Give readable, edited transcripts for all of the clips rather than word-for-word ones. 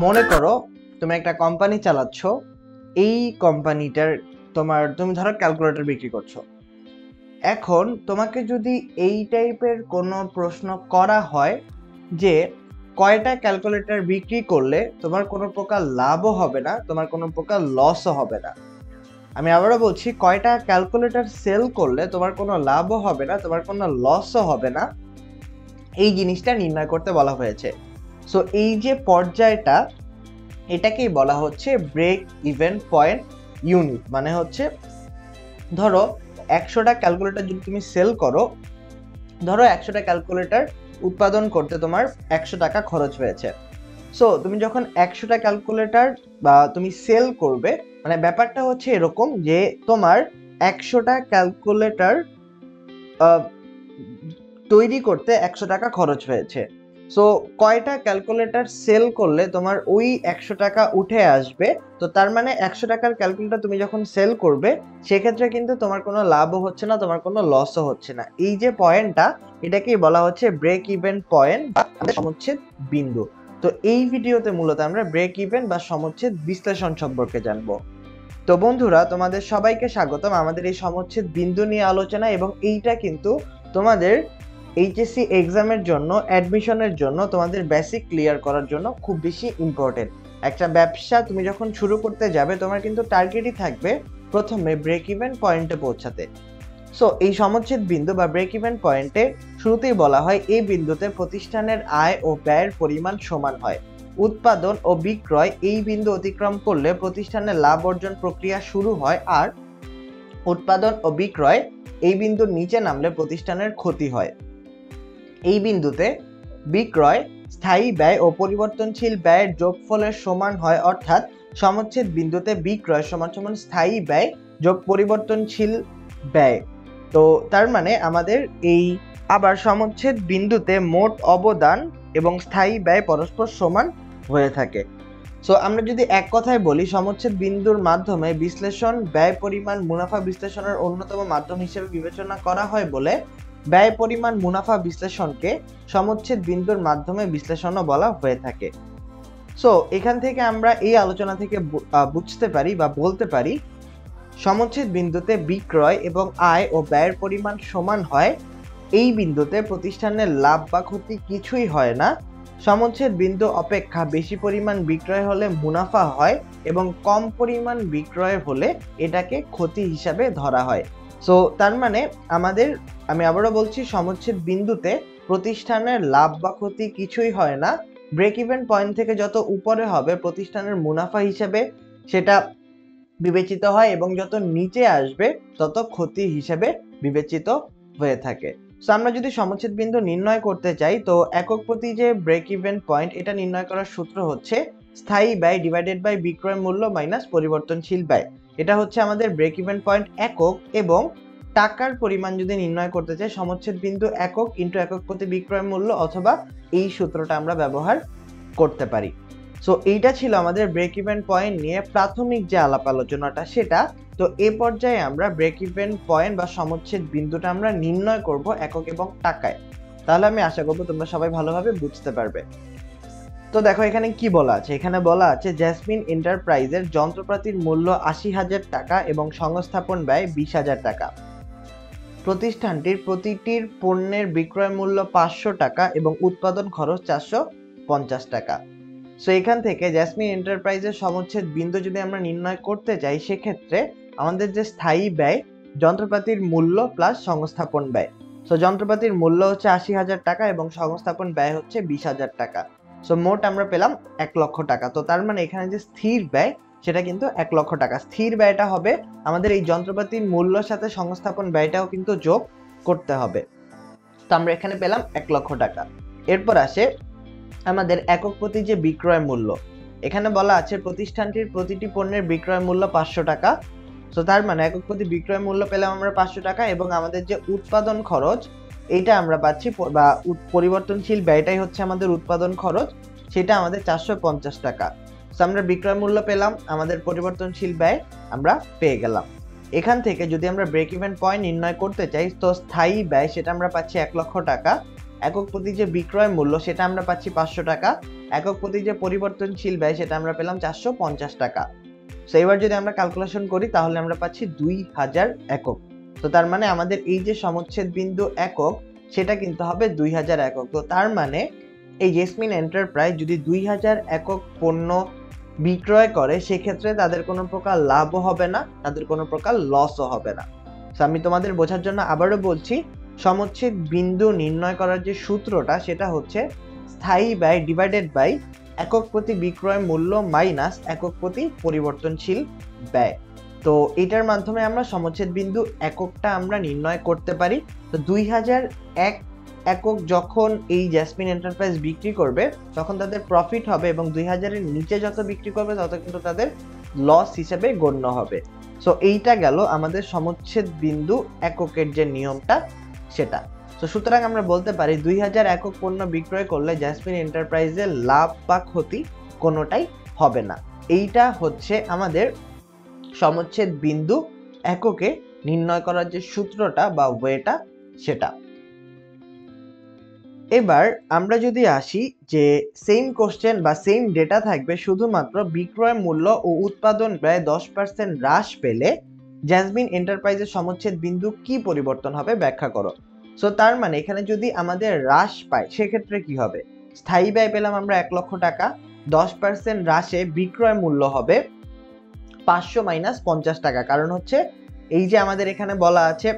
মনে করো তুমি একটা কোম্পানি চালাচ্ছ। এই কোম্পানিটার তুমি ধরো ক্যালকুলেটর বিক্রি করছো। এখন তোমাকে যদি এই টাইপের কোনো প্রশ্ন করা হয় যে কয়টা ক্যালকুলেটর বিক্রি করলে তোমার কোনো প্রকার লাভও হবে না, তোমার কোনো প্রকার লসও হবে না। আমি আবারও বলছি, কয়টা ক্যালকুলেটর সেল করলে তোমার কোনো লাভও হবে না, তোমার কোনো লসও হবে না, এই জিনিসটা নির্ণয় করতে বলা হয়েছে। সো এই যে পর্যায়টা, এটাকেই বলা হচ্ছে ব্রেক ইভেন পয়েন্ট ইউনিট। মানে হচ্ছে ধরো 100টা ক্যালকুলেটর যদি তুমি সেল করো, ধরো 100টা ক্যালকুলেটর উৎপাদন করতে তোমার 100 টাকা খরচ হয়েছে। সো তুমি যখন 100টা ক্যালকুলেটর বা তুমি সেল করবে, মানে ব্যাপারটা হচ্ছে এরকম যে তোমার 100টা ক্যালকুলেটর তৈরি করতে 100 টাকা খরচ হয়েছে। সো কয়টা ক্যালকুলেটর সেল করলে তোমার ওই 100 টাকা উঠে আসবে। তো তার মানে 100 টাকার ক্যালকুলেটর তুমি যখন সেল করবে, সেক্ষেত্রে কিন্তু তোমার কোনো লাভও হচ্ছে না, তোমার কোনো লসও হচ্ছে না। এই যে পয়েন্টটা, এটাকেই বলা হচ্ছে ব্রেক ইভেন পয়েন্ট বা সমচ্ছেদ বিন্দু। তো এই ভিডিওতে মূলত আমরা ব্রেক ইভেন বা সমচ্ছেদ বিশ্লেষণ সম্পর্কে জানবো। তো বন্ধুরা, তোমাদের সবাইকে স্বাগতম আমাদের এই সমচ্ছেদ বিন্দু নিয়ে আলোচনা। এবং এইটা কিন্তু তোমাদের এইচএসসি এক্সামের জন্য, অ্যাডমিশনের জন্য, তোমাদের বেসিক ক্লিয়ার করার জন্য খুব বেশি ইম্পর্টেন্ট। একটা ব্যবসা তুমি যখন শুরু করতে যাবে, তোমার কিন্তু টার্গেটই থাকবে প্রথমে ব্রেক ইভেন পয়েন্টে পৌঁছাতে। সো এই সমচ্ছেদ বিন্দু বা ব্রেক ইভেন পয়েন্টে শুরুতেই বলা হয় এই বিন্দুতে প্রতিষ্ঠানের আয় ও ব্যয়ের পরিমাণ সমান হয়। উৎপাদন ও বিক্রয় এই বিন্দু অতিক্রম করলে প্রতিষ্ঠানের লাভ অর্জন প্রক্রিয়া শুরু হয়, আর উৎপাদন ও বিক্রয় এই বিন্দুর নিচে নামলে প্রতিষ্ঠানের ক্ষতি হয়। এই বিন্দুতে বিক্রয় স্থায়ী ব্যয় ও পরিবর্তনশীল ব্যয়ের যোগফলের সমান হয়, অর্থাৎ সমচ্ছেদ বিন্দুতে বিক্রয় সমান সমান স্থায়ী ব্যয় যোগ পরিবর্তনশীল ব্যয়। তো তার মানে আমাদের এই আবার সমচ্ছেদ বিন্দুতে মোট অবদান এবং স্থায়ী ব্যয় পরস্পর সমান হয়ে থাকে। সো আমরা যদি এক কথায় বলি, সমচ্ছেদ বিন্দুর মাধ্যমে বিশ্লেষণ ব্যয় পরিমাণ মুনাফা বিশ্লেষণের অন্যতম মাধ্যম হিসেবে বিবেচনা করা হয় বলে ব্যয় পরিমাণ মুনাফা বিশ্লেষণকে সমচ্ছেদ বিন্দুর মাধ্যমে বিশ্লেষণও বলা হয়ে থাকে। সো এখান থেকে আমরা এই আলোচনা থেকে বুঝতে পারি বা বলতে পারি, সমচ্ছেদ বিন্দুতে বিক্রয় এবং আয় ও ব্যয়ের পরিমাণ সমান হয়। এই বিন্দুতে প্রতিষ্ঠানের লাভ বা ক্ষতি কিছুই হয় না। সমচ্ছেদ বিন্দু অপেক্ষা বেশি পরিমাণ বিক্রয় হলে মুনাফা হয় এবং কম পরিমাণ বিক্রয় হলে এটাকে ক্ষতি হিসাবে ধরা হয়। সো তার মানে আমি আবারও বলছি, সমচ্ছেদ বিন্দুতে প্রতিষ্ঠানের লাভ বা ক্ষতি কিছুই হয় না। ব্রেক ইভেন পয়েন্ট থেকে যত উপরে হবে, প্রতিষ্ঠানের মুনাফা হিসেবে সেটা বিবেচিত হয়, এবং যত নিচে আসবে তত ক্ষতি হিসেবে বিবেচিত হয়ে থাকে। সো আমরা যদি সমচ্ছেদ বিন্দু নির্ণয় করতে চাই, তো একক প্রতি যে ব্রেক ইভেন পয়েন্ট, এটা নির্ণয় করার সূত্র হচ্ছে স্থায়ী ব্যয় ডিভাইডেড বাই বিক্রয় মূল্য মাইনাস পরিবর্তনশীল ব্যয়। এটা হচ্ছে আমাদের ব্রেক ইভেন পয়েন্ট একক। এবং টাকার পরিমাণ যদি নির্ণয় করতে চাই, সমচ্ছেদ বিন্দু একক ইন্টু একক প্রতি বিক্রয় মূল্য, অথবা এই সূত্রটা আমরা ব্যবহার করতে পারি। সো এইটা ছিল আমাদের ব্রেক ইভেন পয়েন্ট নিয়ে প্রাথমিক যে আলাপ আলোচনাটা, সেটা। তো এ পর্যায়ে আমরা ব্রেক ইভেন পয়েন্ট বা সমচ্ছেদ বিন্দুটা আমরা নির্ণয় করব একক এবং টাকায়। তাহলে আমি আশা করব তোমরা সবাই ভালোভাবে বুঝতে পারবে। তো দেখো এখানে কি বলা আছে। এখানে বলা আছে জ্যাসমিন এন্টারপ্রাইজের যন্ত্রপাতির মূল্য 80,000 টাকা এবং সংস্থাপন ব্যয় 20,000 টাকা। প্রতিষ্ঠানটির প্রতিটির পণ্যের বিক্রয় মূল্য 500 টাকা এবং উৎপাদন খরচ 450 টাকা। সো এখান থেকে জ্যাসমিন এন্টারপ্রাইজের সমচ্ছেদ বিন্দু যদি আমরা নির্ণয় করতে চাই, সেক্ষেত্রে আমাদের যে স্থায়ী ব্যয়, যন্ত্রপাতির মূল্য প্লাস সংস্থাপন ব্যয়। সো যন্ত্রপাতির মূল্য হচ্ছে 80,000 টাকা এবং সংস্থাপন ব্যয় হচ্ছে 20,000 টাকা। সো মোট আমরা পেলাম 1 লক্ষ টাকা। তো তার মানে এখানে যে স্থির ব্যয়, সেটা কিন্তু 1 লক্ষ টাকা। স্থির ব্যয়টা হবে আমাদের এই যন্ত্রপাতির মূল্যর সাথে সংস্থাপন ব্যয়টাও কিন্তু যোগ করতে হবে। তো আমরা এখানে পেলাম 1 লক্ষ টাকা। এরপর আসে আমাদের একক প্রতি যে বিক্রয় মূল্য। এখানে বলা আছে প্রতিষ্ঠানটির প্রতিটি পণ্যের বিক্রয় মূল্য 500 টাকা। সো তার মানে একক প্রতি বিক্রয় মূল্য পেলাম আমরা 500 টাকা, এবং আমাদের যে উৎপাদন খরচ, এইটা আমরা পাচ্ছি, বা পরিবর্তনশীল ব্যয়টাই হচ্ছে আমাদের উৎপাদন খরচ, সেটা আমাদের 450 টাকা। সো আমরা বিক্রয় মূল্য পেলাম, আমাদের পরিবর্তনশীল ব্যয় আমরা পেয়ে গেলাম। এখান থেকে যদি আমরা ব্রেক ইভেন পয়েন্ট নির্ণয় করতে চাই, তো স্থায়ী ব্যয় সেটা আমরা পাচ্ছি 1 লক্ষ টাকা, একক প্রতি যে বিক্রয় মূল্য সেটা আমরা পাচ্ছি 500 টাকা, একক প্রতি যে পরিবর্তনশীল ব্যয় সেটা আমরা পেলাম 450 টাকা। সো এবার যদি আমরা ক্যালকুলেশন করি তাহলে আমরা পাচ্ছি 2000 একক। তো তার মানে আমাদের এই যে সমচ্ছেদ বিন্দু একক সেটা কিন্তু হবে 2000 একক। তো তার মানে এই জেসমিন এন্টারপ্রাইজ যদি 2000 একক পণ্য বিক্রয় করে সেক্ষেত্রে তাদের কোনো প্রকার লাভও হবে না, তাদের কোনো প্রকার লসও হবে না। তো আমি তোমাদের বোঝার জন্য আবারও বলছি, সমচ্ছেদ বিন্দু নির্ণয় করার যে সূত্রটা সেটা হচ্ছে স্থায়ী ব্যয় ডিভাইডেড বাই একক প্রতি বিক্রয় মূল্য মাইনাস একক প্রতি পরিবর্তনশীল ব্যয়। তো এটার মাধ্যমে আমরা সমচ্ছেদ বিন্দু এককটা আমরা নির্ণয় করতে পারি। তো 2001 একক যখন এই জেসমিন এন্টারপ্রাইজ বিক্রি করবে তখন তাদের প্রফিট হবে এবং 2000-এর নিচে যত বিক্রি করবে তত কিন্তু তাদের লস হিসেবে গণ্য হবে। সো এইটা গেল আমাদের সমচ্ছেদ বিন্দু এককের যে নিয়মটা সেটা। তো সুতরাং আমরা বলতে পারি 2000 একক পণ্য বিক্রয় করলে জেসমিন এন্টারপ্রাইজের লাভ বা ক্ষতি কোনোটাই হবে না। এইটা হচ্ছে আমাদের সমচ্ছেদ বিন্দু এককে নির্ণয় করার যে সূত্রটা বা ওয়েটা সেটা। এবার আমরা যদি আসি যে সেম কোশ্চেন বা সেম ডেটা থাকবে, শুধুমাত্র বিক্রয় মূল্য ও উৎপাদন ব্যয় 10% হ্রাস পেলে জেসমিন এন্টারপ্রাইজের সমচ্ছেদ বিন্দু কি পরিবর্তন হবে ব্যাখ্যা করো। সো তার মানে এখানে যদি আমাদের হ্রাস পায় সেক্ষেত্রে কি হবে, স্থায়ী ব্যয় পেলাম আমরা 1 লক্ষ টাকা, 10% হ্রাসে বিক্রয় মূল্য হবে 500 মাইনাস 50 টাকা। কারণ হচ্ছে এই যে আমাদের এখানে বলা আছে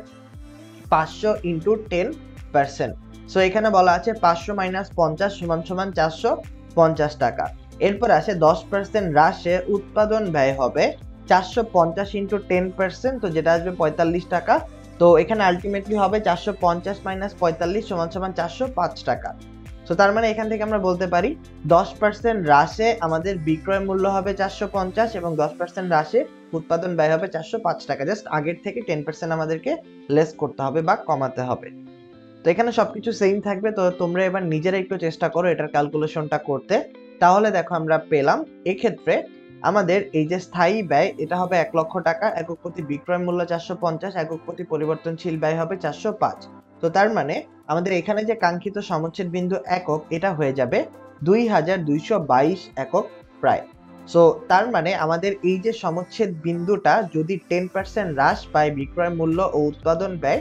500 ইন্টু 10%, সো এখানে বলা আছে 500 মাইনাস 50 সমান সমান 450 টাকা। এরপর আসে 10% হ্রাসে উৎপাদন ব্যয় হবে 450 ইন্টু 10%, তো যেটা আসবে 45 টাকা। তো এখানে আলটিমেটলি হবে 450 মাইনাস 45 সমান সমান 405 টাকা। সো তার মানে এখান থেকে আমরা বলতে পারি 10% হ্রাসে আমাদের বিক্রয় মূল্য হবে 450 এবং 10% হ্রাসে উৎপাদন ব্যয় হবে 405 টাকা। জাস্ট আগের থেকে 10% আমাদেরকে লেস করতে হবে বা কমাতে হবে। তো এখানে সবকিছু সেম থাকবে। তো তোমরা এবার নিজেরা একটু চেষ্টা করো এটার ক্যালকুলেশনটা করতে। তাহলে দেখো আমরা পেলাম এক্ষেত্রে আমাদের এই যে স্থায়ী ব্যয় এটা হবে 1 লক্ষ টাকা, একক প্রতি বিক্রয় মূল্য 450, একক প্রতি পরিবর্তনশীল ব্যয় হবে 405। তো তার মানে আমাদের এখানে যে কাঙ্ক্ষিত সমচ্ছেদ বিন্দু একক এটা হয়ে যাবে 2222 একক প্রায়। সো তার মানে আমাদের এই যে সমচ্ছেদ বিন্দুটা যদি 10% হ্রাস পায় বিক্রয় মূল্য ও উৎপাদন ব্যয়,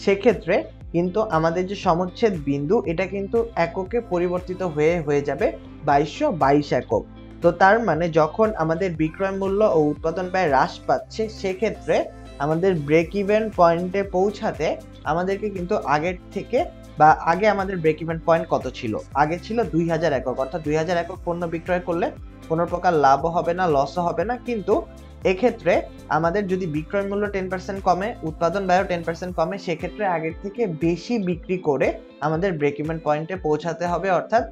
সেক্ষেত্রে কিন্তু আমাদের যে সমচ্ছেদ বিন্দু এটা কিন্তু এককে পরিবর্তিত হয়ে যাবে 2222 একক। তো তার মানে যখন আমাদের বিক্রয় মূল্য ও উৎপাদন ব্যয় হ্রাস পাচ্ছে সেক্ষেত্রে আমাদের ব্রেক ইভেন পয়েন্টে পৌঁছাতে আমাদেরকে কিন্তু আগের থেকে বা আগে আমাদের ব্রেক ইভেন পয়েন্ট কত ছিল, আগে ছিল 2000 একক, অর্থাৎ 2000 একক পণ্য বিক্রয় করলে কোনো প্রকার লাভও হবে না লসও হবে না। কিন্তু এক্ষেত্রে আমাদের যদি বিক্রয় মূল্য 10% কমে উৎপাদন ব্যয় 10% কমে সেক্ষেত্রে আগের থেকে বেশি বিক্রি করে আমাদের ব্রেক ইভেন পয়েন্টে পৌঁছাতে হবে, অর্থাৎ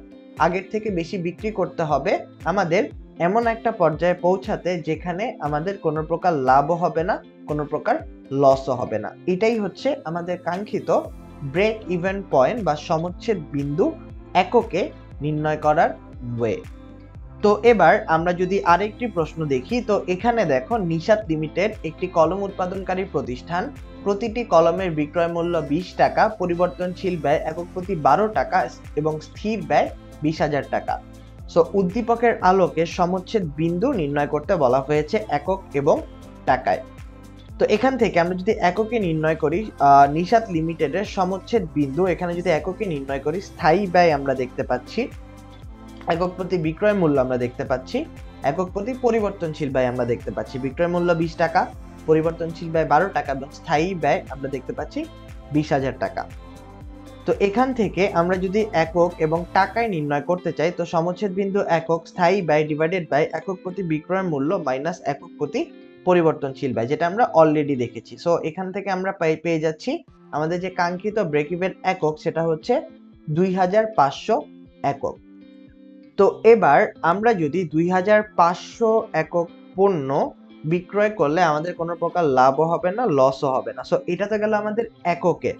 আগের থেকে বেশি বিক্রি করতে হবে আমাদের এমন একটা পর্যায়ে পৌঁছাতে যেখানে আমাদের কোনো প্রকার লাভও হবে না কোনো প্রকার লসও হবে না। এটাই হচ্ছে আমাদের কাঙ্ক্ষিত ব্রেক ইভেন পয়েন্ট বা সমচ্ছেদ বিন্দু এককে নির্ণয় করার ওয়ে। তো এবার আমরা যদি আরেকটি প্রশ্ন দেখি, তো এখানে দেখো নিশাত লিমিটেড একটি কলম উৎপাদনকারী প্রতিষ্ঠান, প্রতিটি কলমের বিক্রয় মূল্য 20 টাকা, পরিবর্তনশীল ব্যয় একক প্রতি 12 টাকা এবং স্থির ব্যয় 20,000 টাকা। সো উদ্দীপকের আলোকে সমচ্ছেদ বিন্দু নির্ণয় করতে বলা হয়েছে একক এবং টাকায়। তো এখান থেকে আমরা যদি এককে নির্ণয় করি নিশাত লিমিটেডের সমচ্ছেদ বিন্দু, এখানে যদি এককে নির্ণয় করি স্থায়ী ব্যয় আমরা দেখতে পাচ্ছি, একক প্রতি বিক্রয় মূল্য আমরা দেখতে পাচ্ছি, একক প্রতি পরিবর্তনশীল ব্যয় আমরা দেখতে পাচ্ছি। বিক্রয় মূল্য 20 টাকা, পরিবর্তনশীল ব্যয় 12 টাকা এবং স্থায়ী ব্যয় আমরা দেখতে পাচ্ছি 20,000 টাকা। তো এখান থেকে আমরা যদি একক এবং টাকায় নির্ণয় করতে চাই, তো সমচ্ছেদ বিন্দু একক স্থায়ী ব্যয় ডিভাইডেড বাই একক প্রতি বিক্রয় মূল্য মাইনাস একক প্রতি পরিবর্তনশীল ব্যয়, যেটা আমরা অলরেডি দেখেছি। সো এখান থেকে আমরা পেয়ে যাচ্ছি আমাদের যে কাঙ্ক্ষিত ব্রেক ইভেন একক সেটা হচ্ছে 2500 একক। তো এবার আমরা যদি 2500 একক পণ্য বিক্রয় করলে আমাদের কোনো প্রকার লাভও হবে না লসও হবে না। সো এটা তো গেল আমাদের এককে।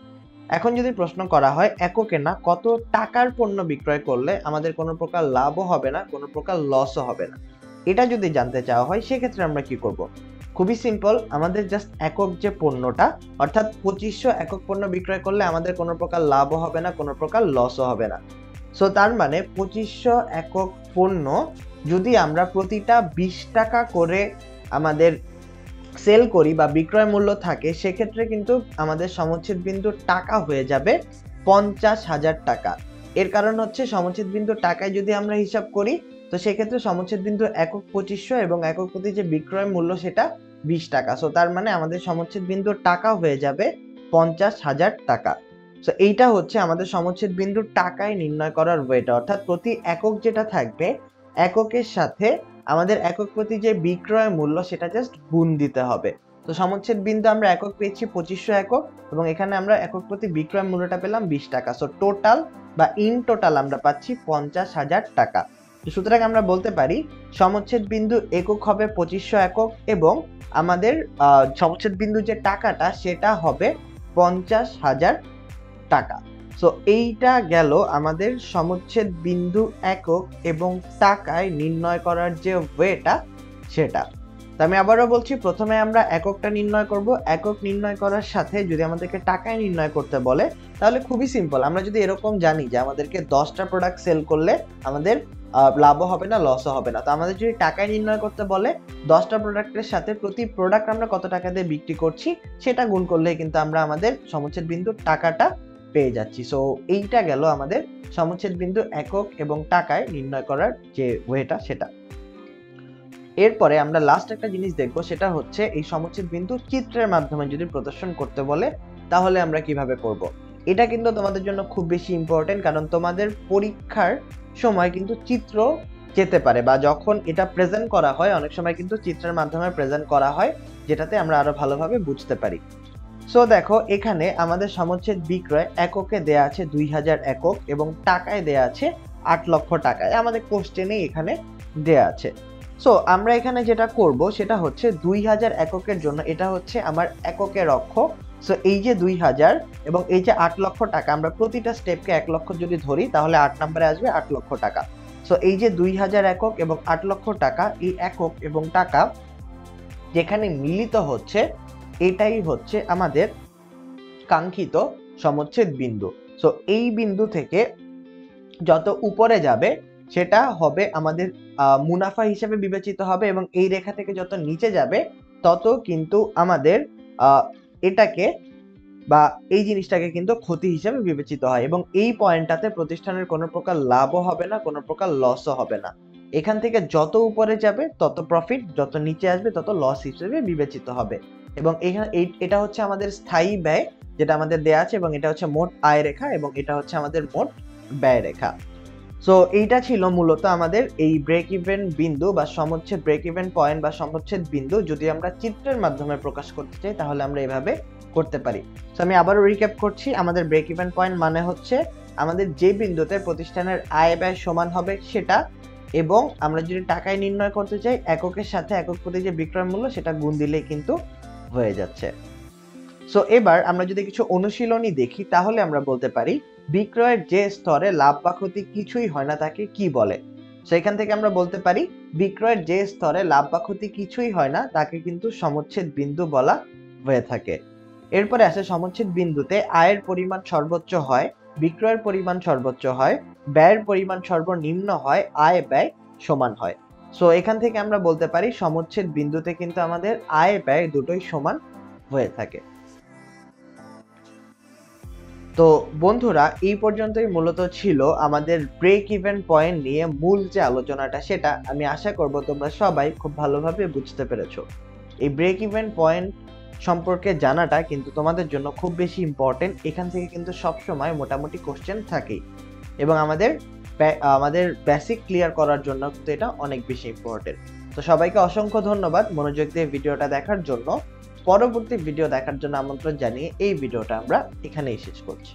এখন যদি প্রশ্ন করা হয় এককে না কত টাকার পণ্য বিক্রয় করলে আমাদের কোনো প্রকার লাভও হবে না কোনো প্রকার লসও হবে না, এটা যদি জানতে চাওয়া হয় সেক্ষেত্রে আমরা কি করব। খুবই সিম্পল, আমাদের জাস্ট একক যে পণ্যটা, অর্থাৎ 2500 একক পণ্য বিক্রয় করলে আমাদের কোনো প্রকার লাভও হবে না, কোনো প্রকার লসও হবে না। সো তার মানে 2500 একক পণ্য যদি আমরা প্রতিটা 20 টাকা করে আমাদের সেল করি বা বিক্রয় মূল্য থাকে, সেক্ষেত্রে কিন্তু আমাদের সমচ্ছেদ বিন্দুর টাকা হয়ে যাবে 50,000 টাকা। এর কারণ হচ্ছে সমচ্ছেদ বিন্দুর টাকায় যদি আমরা হিসাব করি, তো সেক্ষেত্রে সমচ্ছেদ বিন্দু একক 2500 এবং একক প্রতি যে বিক্রয় মূল্য সেটা 20 টাকা। সো তার মানে আমাদের সমচ্ছেদ বিন্দুর টাকা হয়ে যাবে 50,000 টাকা। সো এইটা হচ্ছে আমাদের সমচ্ছেদ বিন্দুর টাকায় নির্ণয় করার ওয়েটা, অর্থাৎ প্রতি একক যেটা থাকবে এককের সাথে আমাদের একক প্রতি যে বিক্রয় মূল্য সেটা জাস্ট গুণ দিতে হবে। তো সমচ্ছেদ বিন্দু আমরা একক পেয়েছি 2500 একক এবং এখানে আমরা একক প্রতি বিক্রয় মূল্যটা পেলাম 20 টাকা। সো টোটাল বা ইন টোটাল আমরা পাচ্ছি 50,000 টাকা। সুতরাং আমরা বলতে পারি সমচ্ছেদ বিন্দু একক হবে 2500 একক এবং আমাদের সমচ্ছেদ বিন্দু যে টাকাটা সেটা হবে 50,000 টাকা। সো এইটা গেল আমাদের সমচ্ছেদ বিন্দু একক এবং টাকায় নির্ণয় করার যে ওয়েটা সেটা। তো আমি আবারও বলছি, প্রথমে আমরা এককটা নির্ণয় করব। একক নির্ণয় করার সাথে যদি আমাদেরকে টাকায় নির্ণয় করতে বলে তাহলে খুবই সিম্পল। আমরা যদি এরকম জানি যে আমাদেরকে 10টা প্রোডাক্ট সেল করলে আমাদের লাভও হবে না, লসও হবে না, তো আমাদের যদি টাকায় নির্ণয় করতে বলে 10টা প্রোডাক্টের সাথে প্রতি প্রোডাক্ট আমরা কত টাকা দিয়ে বিক্রি করছি সেটা গুণ করলে কিন্তু আমরা আমাদের সমচ্ছেদ বিন্দুর টাকাটা পেয়ে যাচ্ছি। সো এইটা গেল আমাদের সমচ্ছেদ বিন্দু একক এবং টাকায় নির্ণয় করার যে ওয়েটা সেটা। এরপরে আমরা লাস্ট একটা জিনিস দেখব, সেটা হচ্ছে এই সমচ্ছেদ বিন্দু চিত্রের মাধ্যমে যদি প্রদর্শন করতে বলে তাহলে আমরা কিভাবে করব। এটা কিন্তু তোমাদের জন্য খুব বেশি ইম্পর্টেন্ট, কারণ তোমাদের পরীক্ষার সময় কিন্তু চিত্র যেতে পারে বা যখন এটা প্রেজেন্ট করা হয় অনেক সময় কিন্তু চিত্রের মাধ্যমে প্রেজেন্ট করা হয়, যেটাতে আমরা আরো ভালোভাবে বুঝতে পারি। সো দেখো এখানে আমাদের সমচ্ছেদ বিক্রয় এককে দেয়া আছে 2000 একক এবং টাকায় দেয়া আছে 8 লক্ষ টাকায়, আমাদের কোশ্চেনে এখানে দেয়া আছে। সো আমরা এখানে যেটা করব সেটা হচ্ছে 2000 এককের জন্য এটা হচ্ছে আমার এককের অক্ষ। সো এই যে 2000 এবং এই যে 8 লক্ষ টাকা, আমরা প্রতিটা স্টেপকে 1 লক্ষ যদি ধরি তাহলে 8 নম্বরে আসবে 8 লক্ষ টাকা। সো এই যে 2000 একক এবং 8 লক্ষ টাকা, এই একক এবং টাকা যেখানে মিলিত হচ্ছে এটাই হচ্ছে আমাদের কাঙ্ক্ষিত সমচ্ছেদ বিন্দু। সো এই বিন্দু থেকে যত উপরে যাবে সেটা হবে আমাদের মুনাফা হিসেবে বিবেচিত হবে এবং এই রেখা থেকে যত নিচে যাবে তত কিন্তু আমাদের এটাকে বা এই জিনিসটাকে কিন্তু ক্ষতি হিসেবে বিবেচিত হয় এবং এই পয়েন্টটাতে প্রতিষ্ঠানের কোনো প্রকার লাভও হবে না, কোনো প্রকার লসও হবে না। এখান থেকে যত উপরে যাবে তত প্রফিট, যত নিচে আসবে তত লস হিসেবে বিবেচিত হবে। এবং এখানে এটা হচ্ছে আমাদের স্থায়ী ব্যয় যেটা আমাদের দেয়া আছে এবং এটা হচ্ছে মোট আয় রেখা এবং এটা হচ্ছে আমাদের মোট ব্যয় রেখা। সো এইটা ছিল মূলত আমাদের এই ব্রেক ইভেন বিন্দু বা সমচ্ছেদ ব্রেক ইভেন পয়েন্ট বা সমচ্ছেদ বিন্দু যদি আমরা চিত্রের মাধ্যমে প্রকাশ করতে চাই তাহলে আমরা এভাবে করতে পারি। সো আমি আবারও রিক্যাপ করছি, আমাদের ব্রেক ইভেন পয়েন্ট মানে হচ্ছে আমাদের যে বিন্দুতে প্রতিষ্ঠানের আয় ব্যয় সমান হবে সেটা, এবং আমরা যদি টাকায় নির্ণয় করতে চাই এককের সাথে একক প্রতি যে বিক্রয় মূল্য সেটা গুণ দিলেই কিন্তু হয়ে যাচ্ছে। সো এবার আমরা যদি কিছু অনুশীলনী দেখি তাহলে আমরা বলতে পারি বিক্রয়ের যে স্তরে লাভ বা ক্ষতি কিছুই হয় না তাকে কি বলে। সেখান থেকে আমরা বলতে পারি বিক্রয়ের যে স্তরে লাভ বা ক্ষতি কিছুই হয় না তাকে কিন্তু সমচ্ছেদ বিন্দু বলা হয়ে থাকে। এরপরে আসে সমচ্ছেদ বিন্দুতে আয়ের পরিমাণ সর্বোচ্চ হয়, বিক্রয়ের পরিমাণ সর্বোচ্চ হয়, ব্যয়ের পরিমাণ সর্বনিম্ন হয়, আয় ব্যয় সমান হয়। সো এখান থেকে আমরা বলতে পারি সমচ্ছেদ বিন্দুতে কিন্তু আমাদের আয় ব্যয় দুটোই সমান হয়ে থাকে। তো বন্ধুরা এই পর্যন্তই মূলত ছিল আমাদের ব্রেক ইভেন পয়েন্ট নিয়ে মূল যে আলোচনাটা, সেটা আমি আশা করব তোমরা সবাই খুব ভালোভাবে বুঝতে পেরেছো। এই ব্রেক ইভেন পয়েন্ট সম্পর্কে জানাটা কিন্তু তোমাদের জন্য খুব বেশি ইম্পর্টেন্ট, এখান থেকে কিন্তু সবসময় মোটামুটি কোশ্চেন থাকেই এবং আমাদের বেসিক ক্লিয়ার করার জন্য কিন্তু এটা অনেক বেশি ইম্পর্টেন্ট। তো সবাইকে অসংখ্য ধন্যবাদ মনোযোগ দিয়ে ভিডিওটা দেখার জন্য। পরবর্তী ভিডিও দেখার জন্য আমন্ত্রণ জানিয়ে এই ভিডিওটা আমরা এখানেই শেষ করছি।